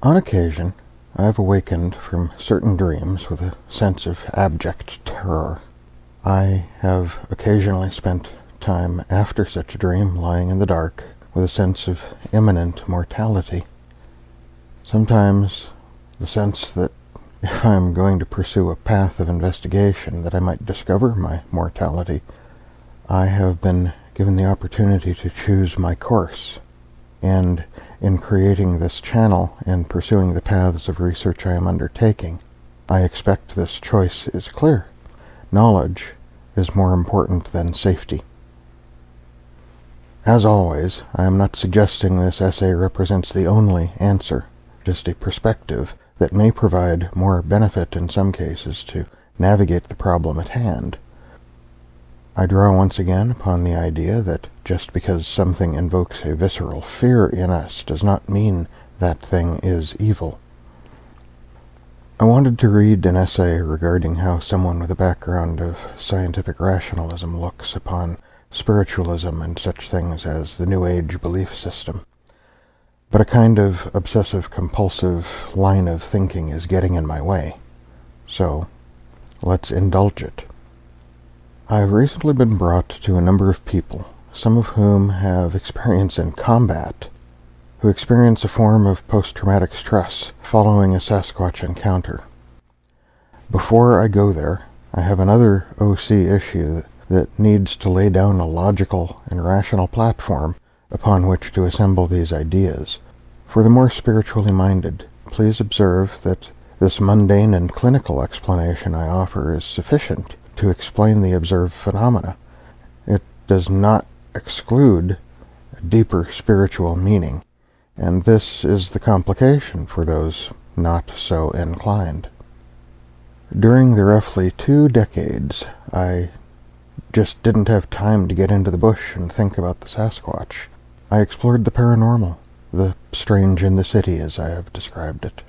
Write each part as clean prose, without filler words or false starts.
On occasion, I have awakened from certain dreams with a sense of abject terror. I have occasionally spent time after such a dream lying in the dark with a sense of imminent mortality. Sometimes the sense that if I'm going to pursue a path of investigation that I might discover my mortality, I have been given the opportunity to choose my course. And in creating this channel and pursuing the paths of research I am undertaking, I expect this choice is clear. Knowledge is more important than safety. As always, I am not suggesting this essay represents the only answer, just a perspective that may provide more benefit in some cases to navigate the problem at hand. I draw once again upon the idea that just because something invokes a visceral fear in us does not mean that thing is evil. I wanted to read an essay regarding how someone with a background of scientific rationalism looks upon spiritualism and such things as the New Age belief system. But a kind of obsessive-compulsive line of thinking is getting in my way. So, let's indulge it. I've recently been brought to a number of people, some of whom have experience in combat, who experience a form of post-traumatic stress following a Sasquatch encounter. Before I go there, I have another OC issue that needs to lay down a logical and rational platform upon which to assemble these ideas. For the more spiritually minded, please observe that this mundane and clinical explanation I offer is sufficient to explain the observed phenomena. It does not exclude a deeper spiritual meaning, and this is the complication for those not so inclined. During the roughly 2 decades, I just didn't have time to get into the bush and think about the Sasquatch. I explored the paranormal, the strange in the city as I have described it.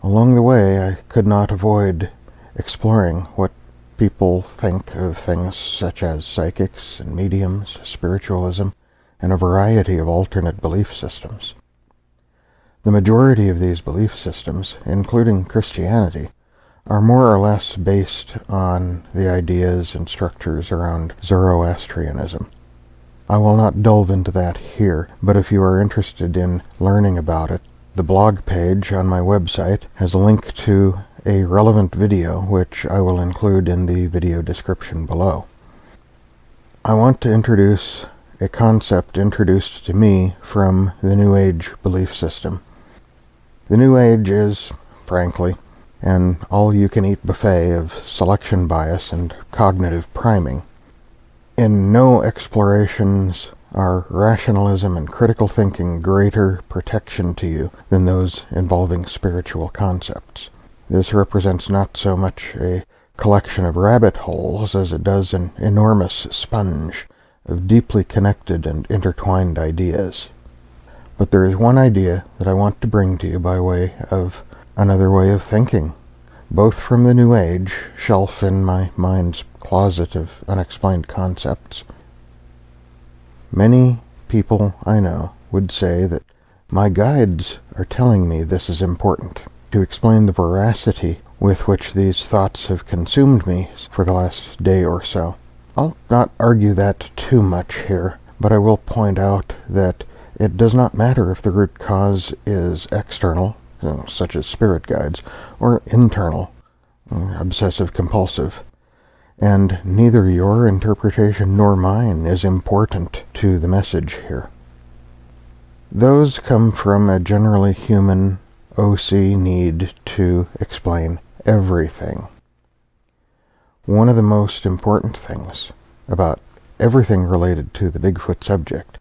Along the way, I could not avoid exploring what people think of things such as psychics and mediums, spiritualism, and a variety of alternate belief systems. The majority of these belief systems, including Christianity, are more or less based on the ideas and structures around Zoroastrianism. I will not delve into that here, but if you are interested in learning about it, the blog page on my website has a link to a relevant video which I will include in the video description below. I want to introduce a concept introduced to me from the New Age belief system. The New Age is, frankly, an all-you-can-eat buffet of selection bias and cognitive priming. In no explorations are rationalism and critical thinking greater protection to you than those involving spiritual concepts. This represents not so much a collection of rabbit holes as it does an enormous sponge of deeply connected and intertwined ideas. But there is one idea that I want to bring to you by way of another way of thinking, both from the New Age shelf in my mind's closet of unexplained concepts. Many people I know would say that my guides are telling me this is important to explain the veracity with which these thoughts have consumed me for the last day or so. I'll not argue that too much here, but I will point out that it does not matter if the root cause is external, such as spirit guides, or internal, obsessive-compulsive, and neither your interpretation nor mine is important to the message here. Those come from a generally human OC need to explain everything. One of the most important things about everything related to the Bigfoot subject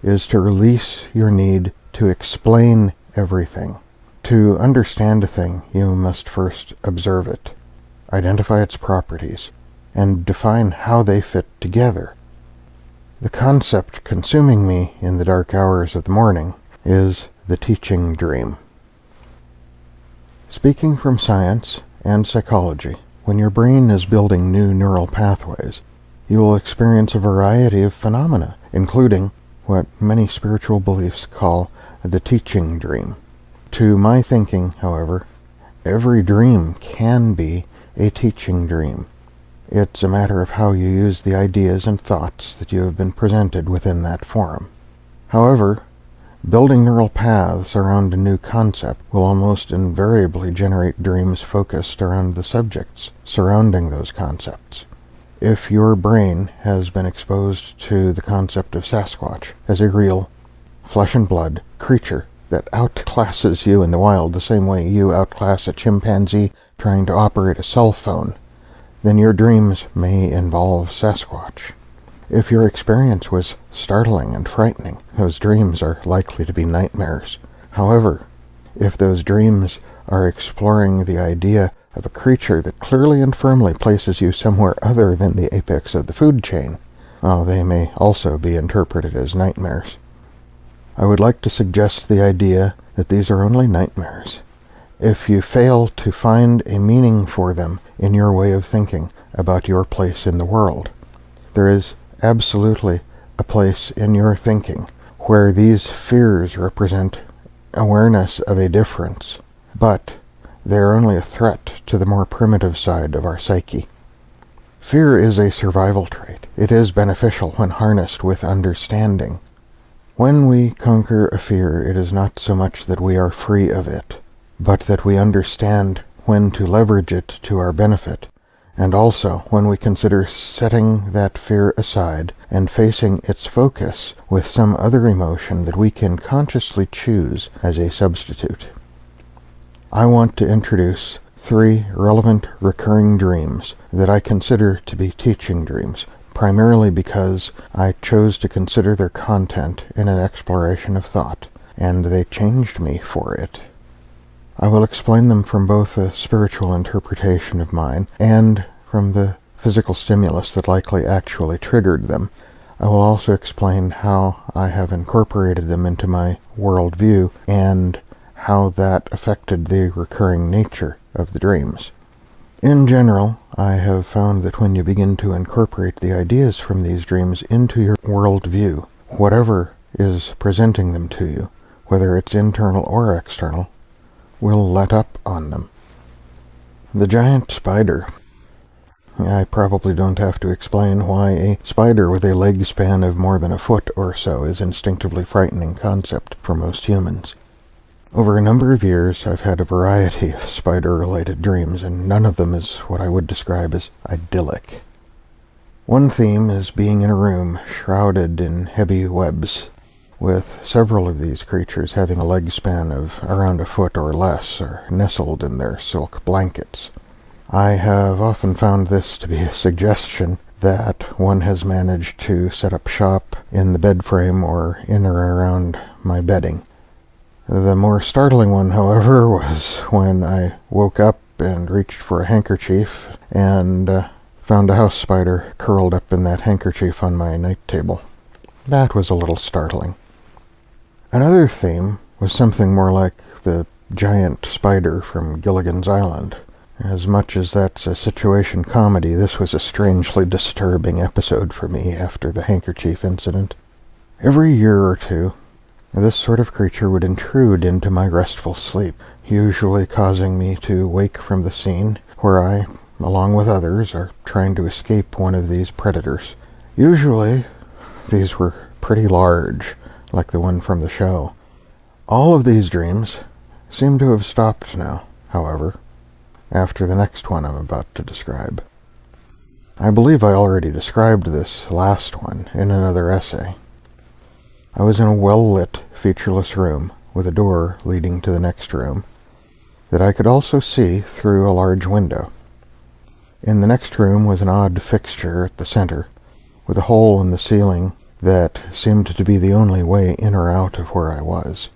is to release your need to explain everything. To understand a thing, you must first observe it, identify its properties, and define how they fit together. The concept consuming me in the dark hours of the morning is the teaching dream. Speaking from science and psychology, when your brain is building new neural pathways, you will experience a variety of phenomena, including what many spiritual beliefs call the teaching dream. To my thinking, however, every dream can be a teaching dream. It's a matter of how you use the ideas and thoughts that you have been presented within that forum. However, building neural paths around a new concept will almost invariably generate dreams focused around the subjects surrounding those concepts. If your brain has been exposed to the concept of Sasquatch as a real, flesh and blood creature that outclasses you in the wild the same way you outclass a chimpanzee trying to operate a cell phone, then your dreams may involve Sasquatch. If your experience was startling and frightening, those dreams are likely to be nightmares. However, if those dreams are exploring the idea of a creature that clearly and firmly places you somewhere other than the apex of the food chain, they may also be interpreted as nightmares. I would like to suggest the idea that these are only nightmares. If you fail to find a meaning for them in your way of thinking about your place in the world, there is absolutely a place in your thinking where these fears represent awareness of a difference, but they are only a threat to the more primitive side of our psyche. Fear is a survival trait. It is beneficial when harnessed with understanding. When we conquer a fear, it is not so much that we are free of it, but that we understand when to leverage it to our benefit, and also when we consider setting that fear aside and facing its focus with some other emotion that we can consciously choose as a substitute. I want to introduce 3 relevant recurring dreams that I consider to be teaching dreams, primarily because I chose to consider their content in an exploration of thought, and they changed me for it. I will explain them from both a spiritual interpretation of mine and from the physical stimulus that likely actually triggered them. I will also explain how I have incorporated them into my worldview and how that affected the recurring nature of the dreams. In general, I have found that when you begin to incorporate the ideas from these dreams into your worldview, whatever is presenting them to you, whether it's internal or external, will let up on them. The giant spider. I probably don't have to explain why a spider with a leg span of more than a foot or so is an instinctively frightening concept for most humans. Over a number of years, I've had a variety of spider-related dreams, and none of them is what I would describe as idyllic. One theme is being in a room shrouded in heavy webs, with several of these creatures having a leg span of around a foot or less, or nestled in their silk blankets. I have often found this to be a suggestion that one has managed to set up shop in the bed frame or in or around my bedding. The more startling one, however, was when I woke up and reached for a handkerchief and found a house spider curled up in that handkerchief on my night table. That was a little startling. Another theme was something more like the giant spider from Gilligan's Island. As much as that's a situation comedy, this was a strangely disturbing episode for me after the handkerchief incident. Every year or two, this sort of creature would intrude into my restful sleep, usually causing me to wake from the scene where I, along with others, are trying to escape one of these predators. Usually, these were pretty large, like the one from the show. All of these dreams seem to have stopped now, however, after the next one I'm about to describe. I believe I already described this last one in another essay. I was in a well-lit, featureless room with a door leading to the next room that I could also see through a large window. In the next room was an odd fixture at the center, with a hole in the ceiling that seemed to be the only way in or out of where I was.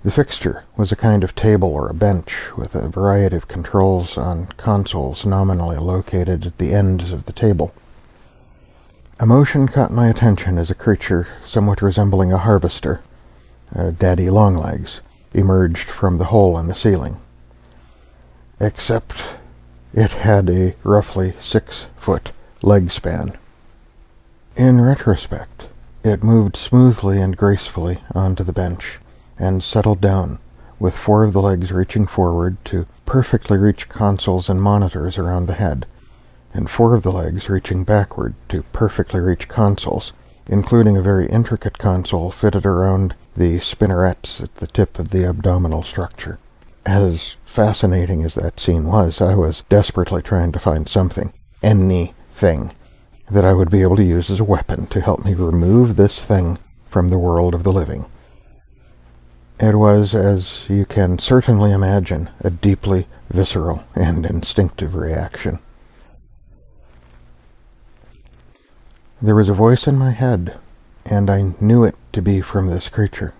The fixture was a kind of table or a bench with a variety of controls on consoles nominally located at the ends of the table. A motion caught my attention as a creature somewhat resembling a harvester, Daddy Longlegs, emerged from the hole in the ceiling. Except it had a roughly 6-foot leg span. In retrospect, it moved smoothly and gracefully onto the bench and settled down with 4 of the legs reaching forward to perfectly reach consoles and monitors around the head, and 4 of the legs reaching backward to perfectly reach consoles, including a very intricate console fitted around the spinnerets at the tip of the abdominal structure. As fascinating as that scene was, I was desperately trying to find something, anything, that I would be able to use as a weapon to help me remove this thing from the world of the living. It was, as you can certainly imagine, a deeply visceral and instinctive reaction. There was a voice in my head, and I knew it to be from this creature.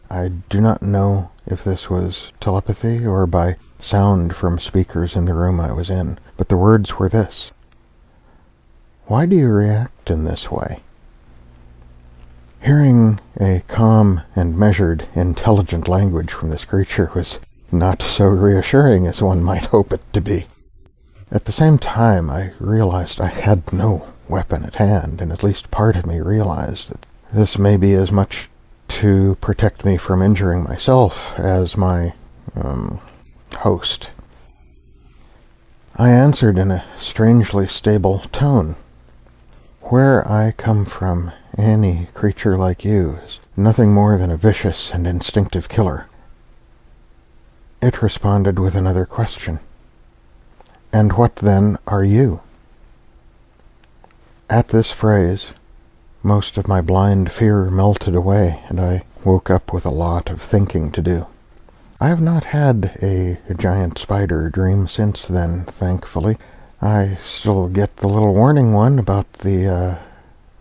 I do not know if this was telepathy or by sound from speakers in the room I was in, but the words were this: "Why do you react in this way?" Hearing a calm and measured, intelligent language from this creature was not so reassuring as one might hope it to be. At the same time, I realized I had no weapon at hand, and at least part of me realized that this may be as much to protect me from injuring myself as my host. I answered in a strangely stable tone. "Where I come from, any creature like you is nothing more than a vicious and instinctive killer." It responded with another question. "And what then are you?" At this phrase, most of my blind fear melted away, and I woke up with a lot of thinking to do. I have not had a giant spider dream since then, thankfully. I still get the little warning one about the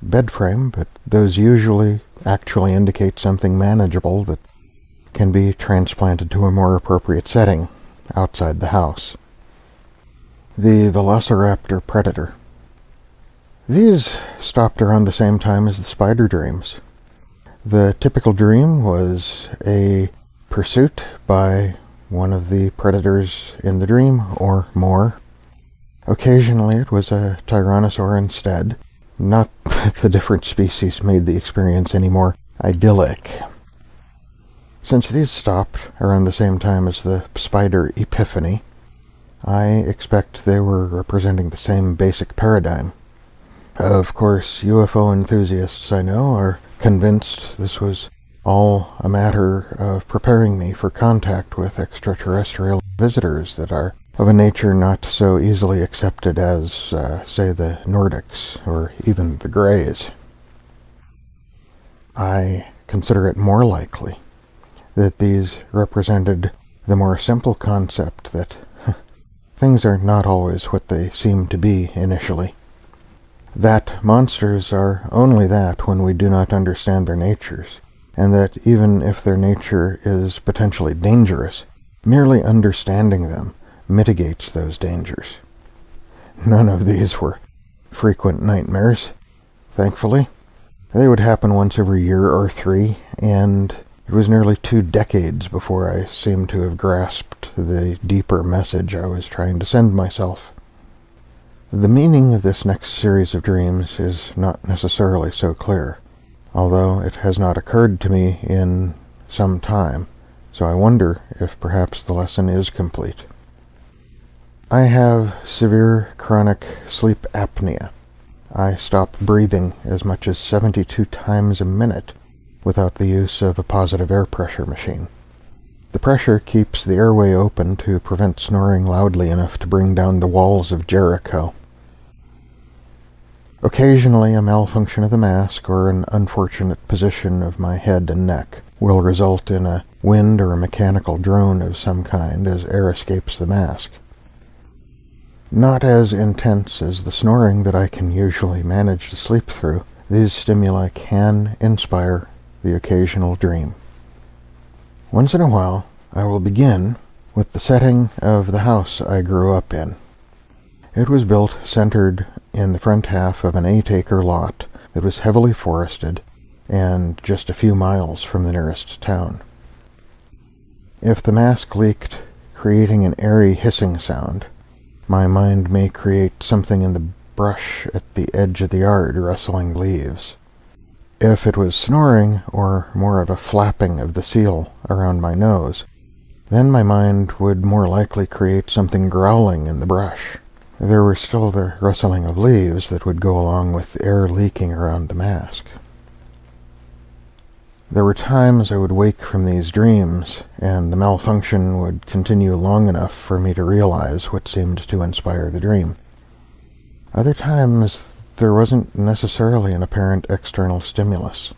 bed frame, but those usually actually indicate something manageable that can be transplanted to a more appropriate setting outside the house. The Velociraptor predator. These stopped around the same time as the spider dreams. The typical dream was a pursuit by one of the predators in the dream, or more. Occasionally it was a tyrannosaur instead. Not that the different species made the experience any more idyllic. Since these stopped around the same time as the spider epiphany, I expect they were representing the same basic paradigm. Of course, UFO enthusiasts I know are convinced this was all a matter of preparing me for contact with extraterrestrial visitors that are of a nature not so easily accepted as, say, the Nordics or even the Greys. I consider it more likely that these represented the more simple concept that things are not always what they seem to be initially. That monsters are only that when we do not understand their natures, and that even if their nature is potentially dangerous, merely understanding them mitigates those dangers. None of these were frequent nightmares, thankfully. They would happen once every year or 3, and it was nearly 2 decades before I seemed to have grasped the deeper message I was trying to send myself. The meaning of this next series of dreams is not necessarily so clear, although it has not occurred to me in some time, so I wonder if perhaps the lesson is complete. I have severe chronic sleep apnea. I stop breathing as much as 72 times a minute without the use of a positive air pressure machine. The pressure keeps the airway open to prevent snoring loudly enough to bring down the walls of Jericho. Occasionally, a malfunction of the mask or an unfortunate position of my head and neck will result in a wind or a mechanical drone of some kind as air escapes the mask. Not as intense as the snoring that I can usually manage to sleep through, these stimuli can inspire the occasional dream. Once in a while, I will begin with the setting of the house I grew up in. It was built centered in the front half of an 8-acre lot that was heavily forested and just a few miles from the nearest town. If the mask leaked, creating an airy hissing sound, my mind may create something in the brush at the edge of the yard rustling leaves. If it was snoring, or more of a flapping of the seal around my nose, Then my mind would more likely create something growling in the brush. There was still the rustling of leaves that would go along with air leaking around the mask. There were times I would wake from these dreams, and the malfunction would continue long enough for me to realize what seemed to inspire the dream. Other times, there wasn't necessarily an apparent external stimulus.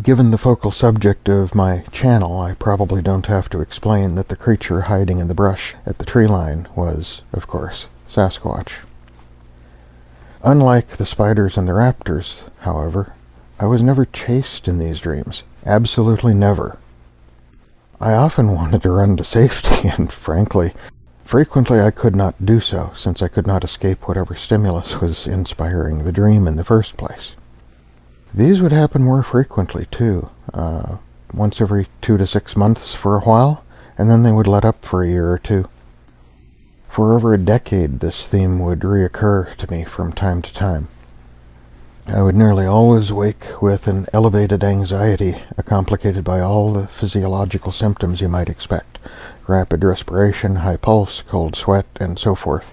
Given the focal subject of my channel, I probably don't have to explain that the creature hiding in the brush at the tree line was, of course, Sasquatch. Unlike the spiders and the raptors, however, I was never chased in these dreams. Absolutely never. I often wanted to run to safety, and frequently I could not do so, since I could not escape whatever stimulus was inspiring the dream in the first place. These would happen more frequently, too, once every 2 to 6 months for a while, and then they would let up for a year or two. For over a decade, this theme would reoccur to me from time to time. I would nearly always wake with an elevated anxiety, complicated by all the physiological symptoms you might expect: rapid respiration, high pulse, cold sweat, and so forth.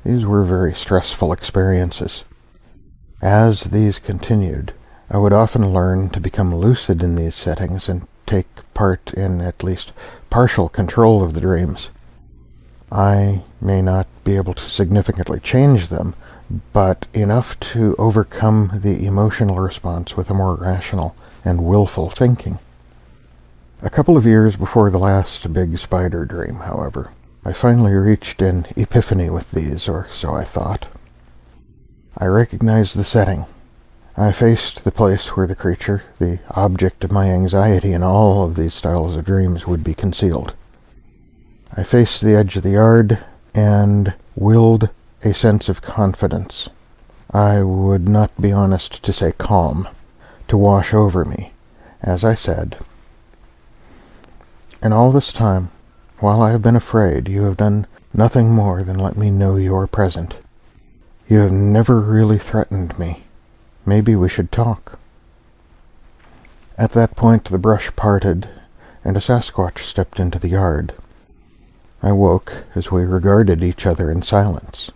These were very stressful experiences. As these continued, I would often learn to become lucid in these settings and take part in at least partial control of the dreams. I may not be able to significantly change them, but enough to overcome the emotional response with a more rational and willful thinking. A couple of years before the last big spider dream, however, I finally reached an epiphany with these, or so I thought. I recognized the setting. I faced the place where the creature, the object of my anxiety in all of these styles of dreams, would be concealed. I faced the edge of the yard and willed a sense of confidence. I would not be honest to say calm, to wash over me, as I said, "And all this time, while I have been afraid, you have done nothing more than let me know you are present. You have never really threatened me. Maybe we should talk." At that point the brush parted, and a Sasquatch stepped into the yard. I woke as we regarded each other in silence.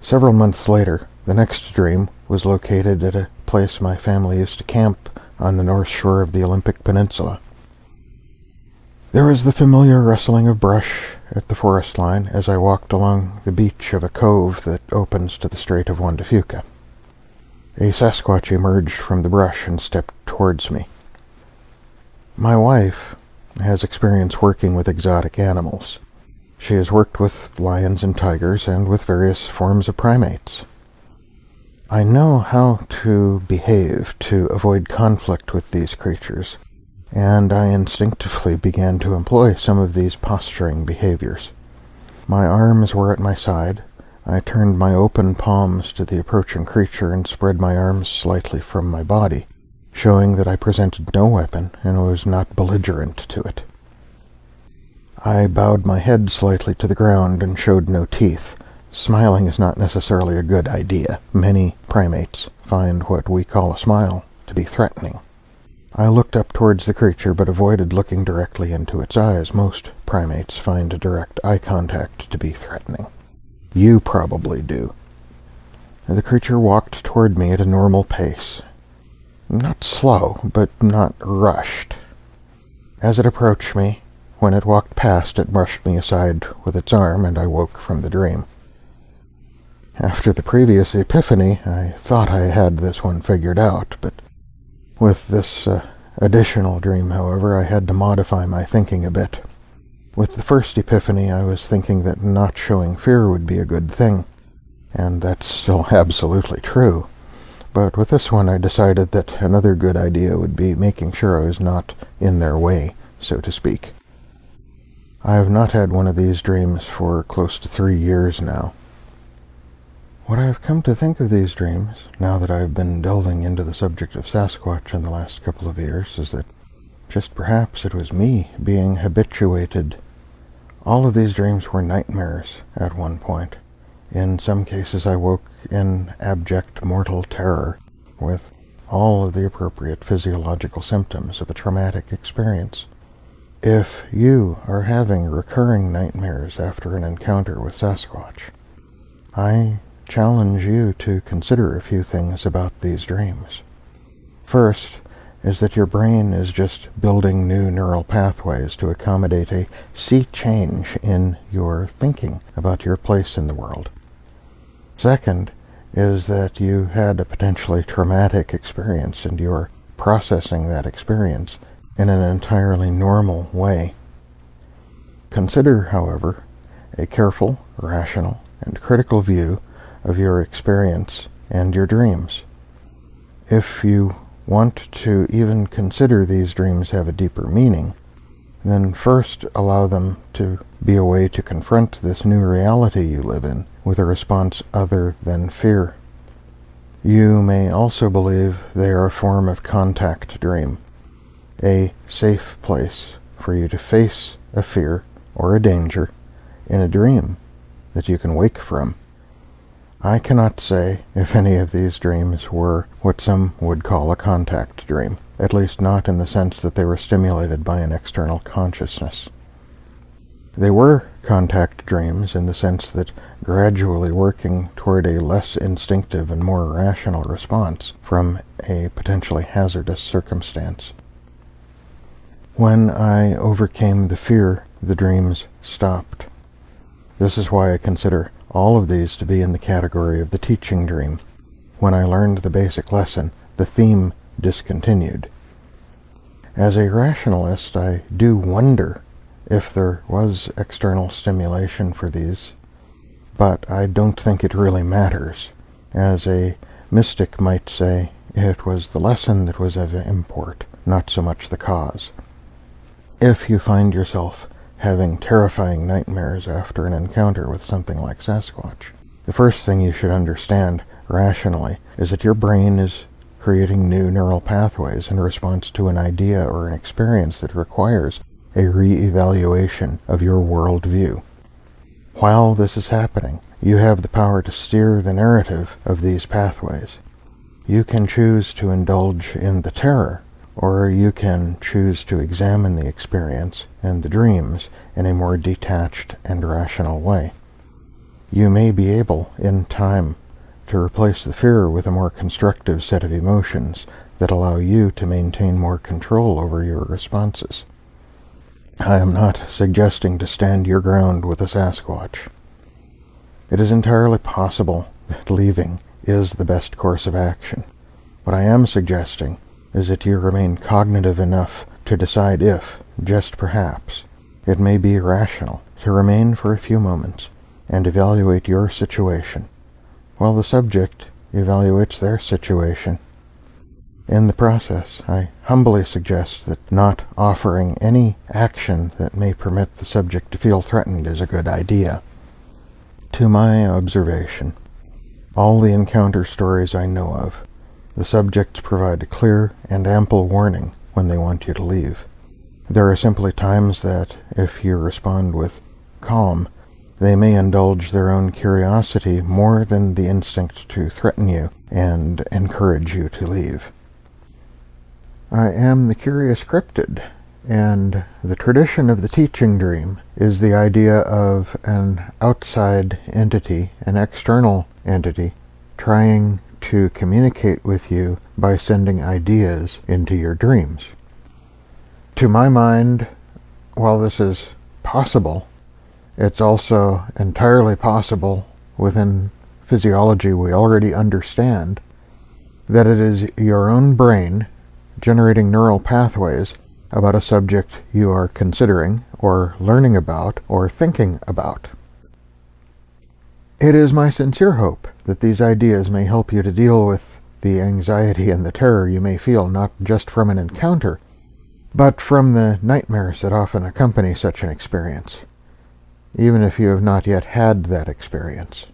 Several months later, the next dream was located at a place my family used to camp on the north shore of the Olympic Peninsula. There was the familiar rustling of brush at the forest line as I walked along the beach of a cove that opens to the Strait of Juan de Fuca. A Sasquatch emerged from the brush and stepped towards me. My wife has experience working with exotic animals. She has worked with lions and tigers and with various forms of primates. I know how to behave to avoid conflict with these creatures, and I instinctively began to employ some of these posturing behaviors. My arms were at my side. I turned my open palms to the approaching creature and spread my arms slightly from my body, showing that I presented no weapon and was not belligerent to it. I bowed my head slightly to the ground and showed no teeth. Smiling is not necessarily a good idea. Many primates find what we call a smile to be threatening. I looked up towards the creature, but avoided looking directly into its eyes. Most primates find direct eye contact to be threatening. You probably do. The creature walked toward me at a normal pace. Not slow, but not rushed. As it approached me, when it walked past, it brushed me aside with its arm, and I woke from the dream. After the previous epiphany, I thought I had this one figured out, but with this additional dream, however, I had to modify my thinking a bit. With the first epiphany, I was thinking that not showing fear would be a good thing, and that's still absolutely true. But with this one, I decided that another good idea would be making sure I was not in their way, so to speak. I have not had one of these dreams for close to 3 years now. What I have come to think of these dreams, now that I have been delving into the subject of Sasquatch in the last couple of years, is that just perhaps it was me being habituated. All of these dreams were nightmares at one point. In some cases I woke in abject mortal terror, with all of the appropriate physiological symptoms of a traumatic experience. If you are having recurring nightmares after an encounter with Sasquatch, I challenge you to consider a few things about these dreams. First is that your brain is just building new neural pathways to accommodate a sea change in your thinking about your place in the world. Second is that you had a potentially traumatic experience and you're processing that experience in an entirely normal way. Consider, however, a careful, rational, and critical view of your experience and your dreams. If you want to even consider these dreams have a deeper meaning, then first allow them to be a way to confront this new reality you live in with a response other than fear. You may also believe they are a form of contact dream, a safe place for you to face a fear or a danger in a dream that you can wake from. I cannot say if any of these dreams were what some would call a contact dream, at least not in the sense that they were stimulated by an external consciousness. They were contact dreams in the sense that gradually working toward a less instinctive and more rational response from a potentially hazardous circumstance. When I overcame the fear, the dreams stopped. This is why I consider all of these to be in the category of the teaching dream. When I learned the basic lesson, the theme discontinued. As a rationalist, I do wonder if there was external stimulation for these, but I don't think it really matters. As a mystic might say, it was the lesson that was of import, not so much the cause. If you find yourself having terrifying nightmares after an encounter with something like Sasquatch, the first thing you should understand rationally is that your brain is creating new neural pathways in response to an idea or an experience that requires a re-evaluation of your worldview. While this is happening, you have the power to steer the narrative of these pathways. You can choose to indulge in the terror, or you can choose to examine the experience and the dreams in a more detached and rational way. You may be able, in time, to replace the fear with a more constructive set of emotions that allow you to maintain more control over your responses. I am not suggesting to stand your ground with a Sasquatch. It is entirely possible that leaving is the best course of action. What I am suggesting is that you remain cognitive enough to decide if, just perhaps, it may be rational to remain for a few moments and evaluate your situation, while the subject evaluates their situation. In the process, I humbly suggest that not offering any action that may permit the subject to feel threatened is a good idea. To my observation, all the encounter stories I know of, the subjects provide a clear and ample warning when they want you to leave. There are simply times that, if you respond with calm, they may indulge their own curiosity more than the instinct to threaten you and encourage you to leave. I am the curious cryptid, and the tradition of the teaching dream is the idea of an outside entity, an external entity, trying to communicate with you by sending ideas into your dreams. To my mind, while this is possible, it's also entirely possible within physiology we already understand that it is your own brain generating neural pathways about a subject you are considering or learning about or thinking about. It is my sincere hope that these ideas may help you to deal with the anxiety and the terror you may feel not just from an encounter, but from the nightmares that often accompany such an experience, even if you have not yet had that experience.